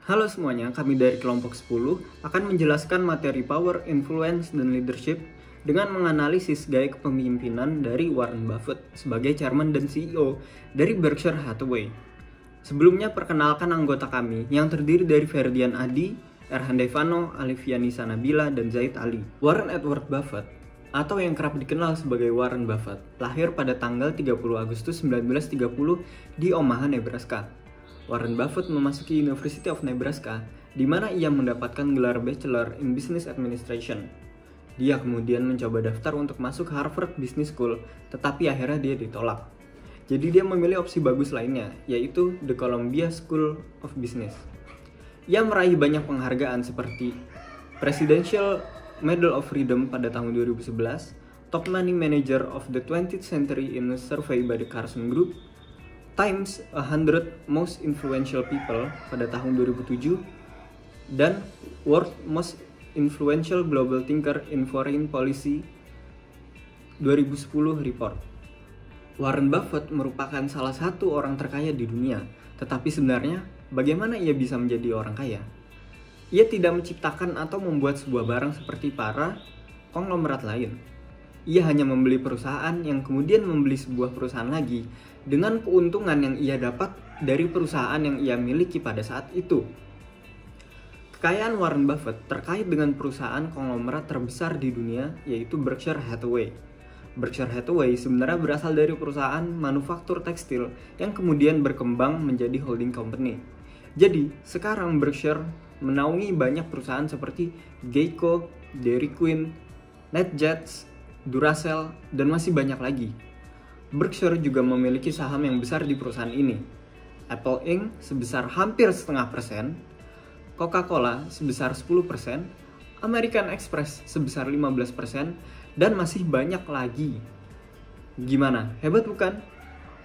Halo semuanya, kami dari kelompok 10 akan menjelaskan materi Power, Influence, dan Leadership dengan menganalisis gaya kepemimpinan dari Warren Buffett sebagai Chairman dan CEO dari Berkshire Hathaway. Sebelumnya perkenalkan anggota kami yang terdiri dari Ferdian Adi, Erhan Devano, Alifianisa Nabila, dan Zaid Ali. Warren Edward Buffett atau yang kerap dikenal sebagai Warren Buffett lahir pada tanggal 30 Agustus 1930 di Omaha, Nebraska. Warren Buffett memasuki University of Nebraska, di mana ia mendapatkan gelar Bachelor in Business Administration. Dia kemudian mencoba daftar untuk masuk Harvard Business School, tetapi akhirnya dia ditolak. Jadi dia memilih opsi bagus lainnya, yaitu The Columbia School of Business. Ia meraih banyak penghargaan seperti Presidential Medal of Freedom pada tahun 2011, Top Money Manager of the 20th Century in a Survey by the Carson Group, Times 100 Most Influential People pada tahun 2007, dan World Most Influential Global Thinker in Foreign Policy 2010 report. Warren Buffett merupakan salah satu orang terkaya di dunia, tetapi sebenarnya bagaimana ia bisa menjadi orang kaya? Ia tidak menciptakan atau membuat sebuah barang seperti para konglomerat lain. Ia hanya membeli perusahaan yang kemudian membeli sebuah perusahaan lagi dengan keuntungan yang ia dapat dari perusahaan yang ia miliki pada saat itu. Kekayaan Warren Buffett terkait dengan perusahaan konglomerat terbesar di dunia yaitu Berkshire Hathaway. Berkshire Hathaway sebenarnya berasal dari perusahaan manufaktur tekstil yang kemudian berkembang menjadi holding company. Jadi, sekarang Berkshire menaungi banyak perusahaan seperti Geico, Dairy Queen, NetJets, Duracell, dan masih banyak lagi. Berkshire juga memiliki saham yang besar di perusahaan ini. Apple Inc. sebesar hampir 0,5%, Coca-Cola sebesar 10%, American Express sebesar 15%, dan masih banyak lagi. Gimana? Hebat bukan?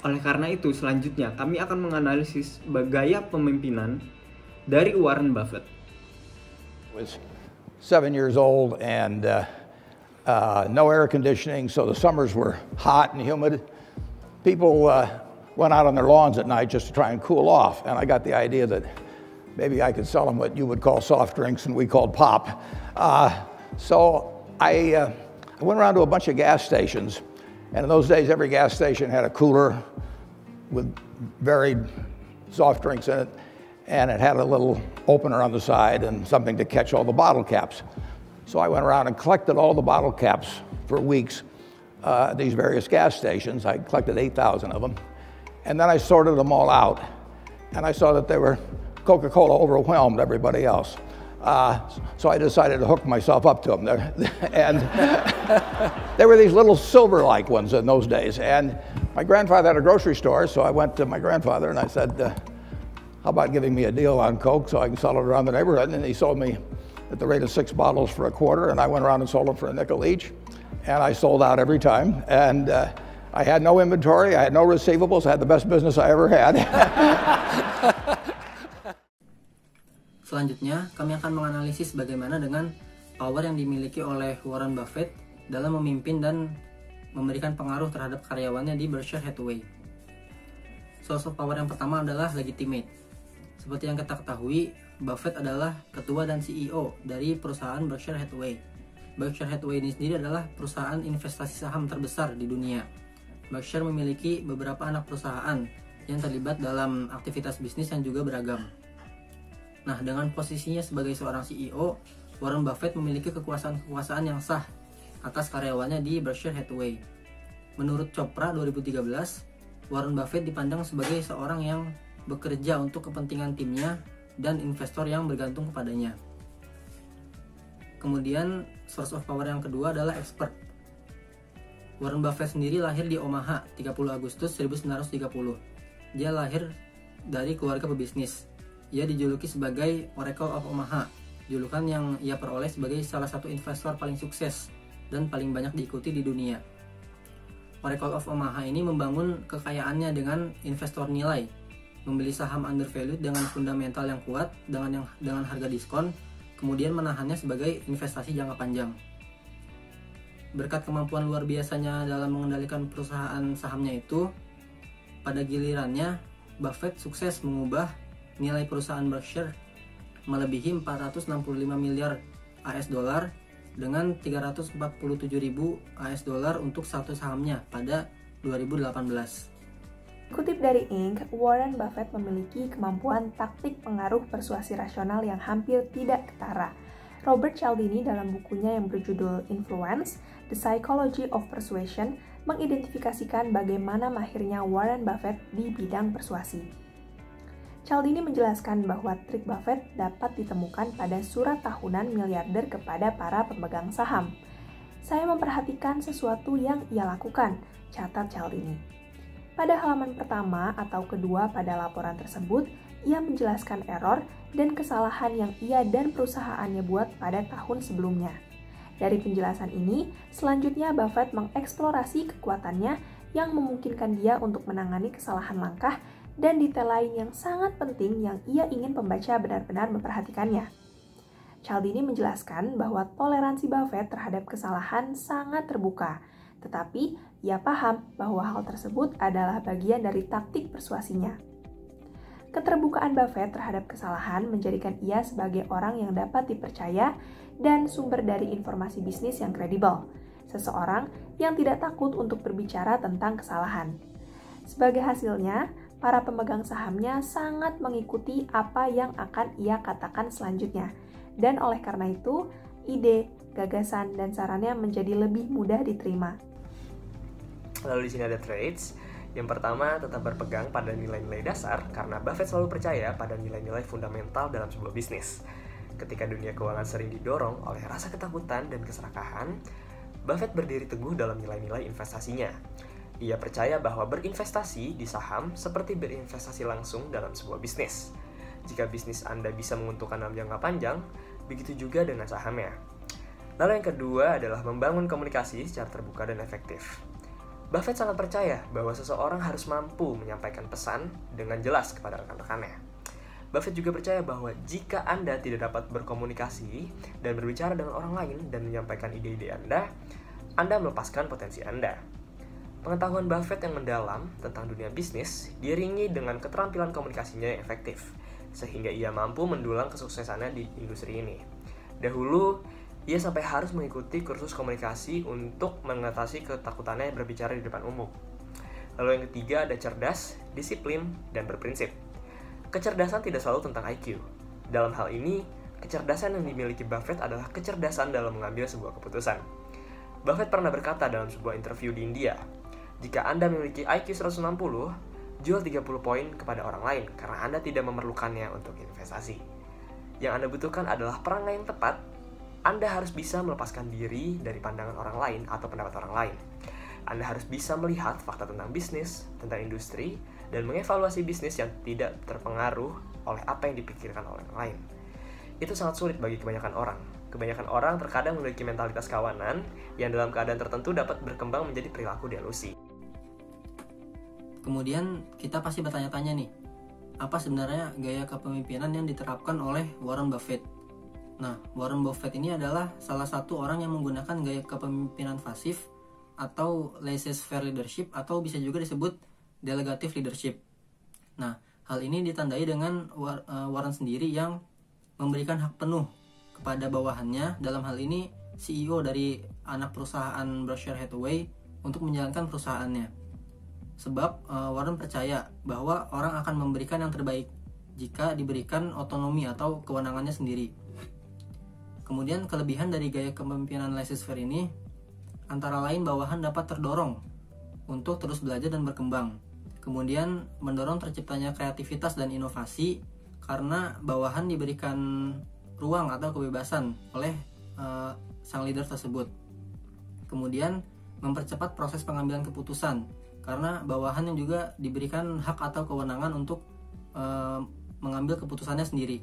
Oleh karena itu, selanjutnya kami akan menganalisis gaya pemimpinan dari Warren Buffett. Was 7 years old and no air conditioning, so the summers were hot and humid. People went out on their lawns at night just to try and cool off, and I got the idea that maybe I could sell them what you would call soft drinks and we called pop. So I went around to a bunch of gas stations, and in those days every gas station had a cooler with varied soft drinks in it, and it had a little opener on the side and something to catch all the bottle caps. So I went around and collected all the bottle caps for weeks at these various gas stations. I collected 8,000 of them. And then I sorted them all out. And I saw that they were Coca-Cola overwhelmed everybody else. So I decided to hook myself up to them. And they were these little silver-like ones in those days. And my grandfather had a grocery store, so I went to my grandfather and I said, how about giving me a deal on Coke so I can sell it around the neighborhood? And he sold me at the rate of 6 bottles for a quarter, and I went around and sold them for a nickel each, and I sold out every time, and I had no inventory, I had no receivables, I had the best business I ever had. Selanjutnya, kami akan menganalisis bagaimana dengan power yang dimiliki oleh Warren Buffett dalam memimpin dan memberikan pengaruh terhadap karyawannya di Berkshire Hathaway. Source of power yang pertama adalah legitimate. Seperti yang kita ketahui, Buffett adalah ketua dan CEO dari perusahaan Berkshire Hathaway. Berkshire Hathaway ini sendiri adalah perusahaan investasi saham terbesar di dunia. Berkshire memiliki beberapa anak perusahaan yang terlibat dalam aktivitas bisnis yang juga beragam. Nah, dengan posisinya sebagai seorang CEO, Warren Buffett memiliki kekuasaan yang sah atas karyawannya di Berkshire Hathaway. Menurut Chopra 2013, Warren Buffett dipandang sebagai seorang yang bekerja untuk kepentingan timnya dan investor yang bergantung kepadanya. Kemudian source of power yang kedua adalah expert. Warren Buffett sendiri lahir di Omaha 30 Agustus 1930. Dia lahir dari keluarga pebisnis. Ia dijuluki sebagai Oracle of Omaha, julukan yang ia peroleh sebagai salah satu investor paling sukses dan paling banyak diikuti di dunia. Oracle of Omaha ini membangun kekayaannya dengan investor nilai, membeli saham undervalued dengan fundamental yang kuat dengan harga diskon, kemudian menahannya sebagai investasi jangka panjang. Berkat kemampuan luar biasanya dalam mengendalikan perusahaan sahamnya itu, pada gilirannya Buffett sukses mengubah nilai perusahaan Berkshire melebihi 465 miliar AS dollar dengan 347.000 AS dollar untuk satu sahamnya pada 2018. Kutip dari Inc., Warren Buffett memiliki kemampuan taktik pengaruh persuasi rasional yang hampir tidak ketara. Robert Cialdini dalam bukunya yang berjudul Influence, The Psychology of Persuasion, mengidentifikasikan bagaimana mahirnya Warren Buffett di bidang persuasi. Cialdini menjelaskan bahwa trik Buffett dapat ditemukan pada surat tahunan miliarder kepada para pemegang saham. Saya memperhatikan sesuatu yang ia lakukan, catat Cialdini. Pada halaman pertama atau kedua pada laporan tersebut, ia menjelaskan error dan kesalahan yang ia dan perusahaannya buat pada tahun sebelumnya. Dari penjelasan ini, selanjutnya Buffett mengeksplorasi kekuatannya yang memungkinkan dia untuk menangani kesalahan langkah dan detail lain yang sangat penting yang ia ingin pembaca benar-benar memperhatikannya. Cialdini menjelaskan bahwa toleransi Buffett terhadap kesalahan sangat terbuka, tetapi ia paham bahwa hal tersebut adalah bagian dari taktik persuasinya. Keterbukaan Buffett terhadap kesalahan menjadikan ia sebagai orang yang dapat dipercaya dan sumber dari informasi bisnis yang kredibel, seseorang yang tidak takut untuk berbicara tentang kesalahan. Sebagai hasilnya, para pemegang sahamnya sangat mengikuti apa yang akan ia katakan selanjutnya, dan oleh karena itu, ide, gagasan, dan sarannya menjadi lebih mudah diterima. Lalu di sini ada traits. Yang pertama, tetap berpegang pada nilai-nilai dasar karena Buffett selalu percaya pada nilai-nilai fundamental dalam sebuah bisnis. Ketika dunia keuangan sering didorong oleh rasa ketakutan dan keserakahan, Buffett berdiri teguh dalam nilai-nilai investasinya. Ia percaya bahwa berinvestasi di saham seperti berinvestasi langsung dalam sebuah bisnis. Jika bisnis Anda bisa menguntungkan dalam jangka panjang, begitu juga dengan sahamnya. Lalu yang kedua adalah membangun komunikasi secara terbuka dan efektif. Buffett sangat percaya bahwa seseorang harus mampu menyampaikan pesan dengan jelas kepada rekan-rekannya. Buffett juga percaya bahwa jika Anda tidak dapat berkomunikasi dan berbicara dengan orang lain dan menyampaikan ide-ide Anda melepaskan potensi Anda. Pengetahuan Buffett yang mendalam tentang dunia bisnis diiringi dengan keterampilan komunikasinya yang efektif, sehingga ia mampu mendulang kesuksesannya di industri ini. Dahulu, ia sampai harus mengikuti kursus komunikasi untuk mengatasi ketakutannya berbicara di depan umum. Lalu yang ketiga ada cerdas, disiplin, dan berprinsip. Kecerdasan tidak selalu tentang IQ. Dalam hal ini, kecerdasan yang dimiliki Buffett adalah kecerdasan dalam mengambil sebuah keputusan. Buffett pernah berkata dalam sebuah interview di India, "Jika Anda memiliki IQ 160, jual 30 poin kepada orang lain karena Anda tidak memerlukannya untuk investasi. Yang Anda butuhkan adalah perangai yang tepat. Anda harus bisa melepaskan diri dari pandangan orang lain atau pendapat orang lain. Anda harus bisa melihat fakta tentang bisnis, tentang industri, dan mengevaluasi bisnis yang tidak terpengaruh oleh apa yang dipikirkan oleh orang lain." Itu sangat sulit bagi kebanyakan orang. Kebanyakan orang terkadang memiliki mentalitas kawanan yang dalam keadaan tertentu dapat berkembang menjadi perilaku delusi. Kemudian kita pasti bertanya-tanya nih, apa sebenarnya gaya kepemimpinan yang diterapkan oleh Warren Buffett? Nah, Warren Buffett ini adalah salah satu orang yang menggunakan gaya kepemimpinan pasif atau laissez-faire leadership atau bisa juga disebut delegative leadership. Nah, hal ini ditandai dengan Warren sendiri yang memberikan hak penuh kepada bawahannya, dalam hal ini CEO dari anak perusahaan Berkshire Hathaway, untuk menjalankan perusahaannya. Sebab Warren percaya bahwa orang akan memberikan yang terbaik jika diberikan otonomi atau kewenangannya sendiri. Kemudian kelebihan dari gaya kepemimpinan laissez-faire ini antara lain bawahan dapat terdorong untuk terus belajar dan berkembang. Kemudian mendorong terciptanya kreativitas dan inovasi karena bawahan diberikan ruang atau kebebasan oleh sang leader tersebut. Kemudian mempercepat proses pengambilan keputusan karena bawahan yang juga diberikan hak atau kewenangan untuk mengambil keputusannya sendiri.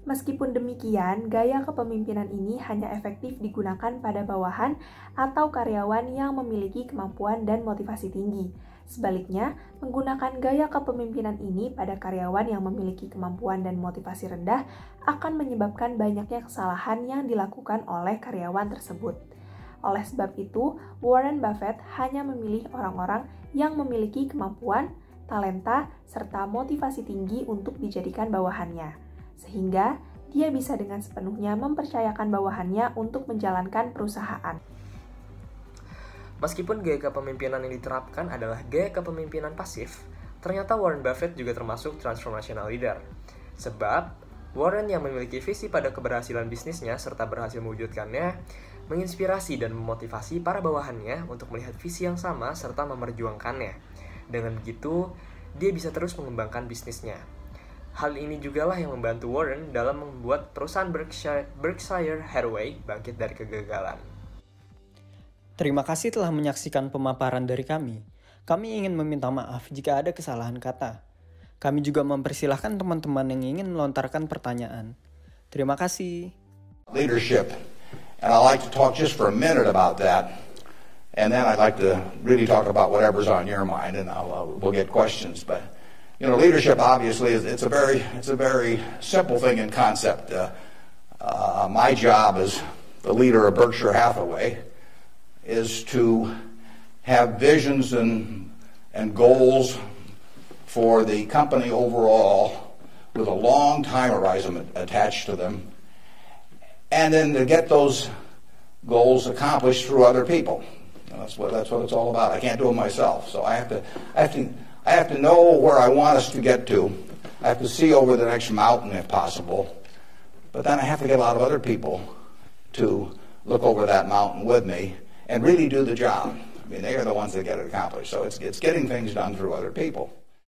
Meskipun demikian, gaya kepemimpinan ini hanya efektif digunakan pada bawahan atau karyawan yang memiliki kemampuan dan motivasi tinggi. Sebaliknya, menggunakan gaya kepemimpinan ini pada karyawan yang memiliki kemampuan dan motivasi rendah akan menyebabkan banyaknya kesalahan yang dilakukan oleh karyawan tersebut. Oleh sebab itu, Warren Buffett hanya memilih orang-orang yang memiliki kemampuan talenta, serta motivasi tinggi untuk dijadikan bawahannya. Sehingga dia bisa dengan sepenuhnya mempercayakan bawahannya untuk menjalankan perusahaan. Meskipun gaya kepemimpinan yang diterapkan adalah gaya kepemimpinan pasif, ternyata Warren Buffett juga termasuk transformational leader. Sebab, Warren yang memiliki visi pada keberhasilan bisnisnya serta berhasil mewujudkannya, menginspirasi dan memotivasi para bawahannya untuk melihat visi yang sama serta memperjuangkannya. Dengan begitu, dia bisa terus mengembangkan bisnisnya. Hal ini jugalah yang membantu Warren dalam membuat perusahaan Berkshire Hathaway bangkit dari kegagalan. Terima kasih telah menyaksikan pemaparan dari kami. Kami ingin meminta maaf jika ada kesalahan kata. Kami juga mempersilahkan teman-teman yang ingin melontarkan pertanyaan. Terima kasih. Leadership. And I'd like to talk just for a minute about that. And then I'd like to really talk about whatever's on your mind, and we'll get questions. But leadership obviously it's a very simple thing in concept. My job as the leader of Berkshire Hathaway is to have visions and goals for the company overall with a long time horizon attached to them, and then to get those goals accomplished through other people. That's what it's all about. I can't do it myself, so I have to know where I want us to get to. I have to see over the next mountain if possible, but then I have to get a lot of other people to look over that mountain with me and really do the job. I mean, they are the ones that get it accomplished. So it's getting things done through other people.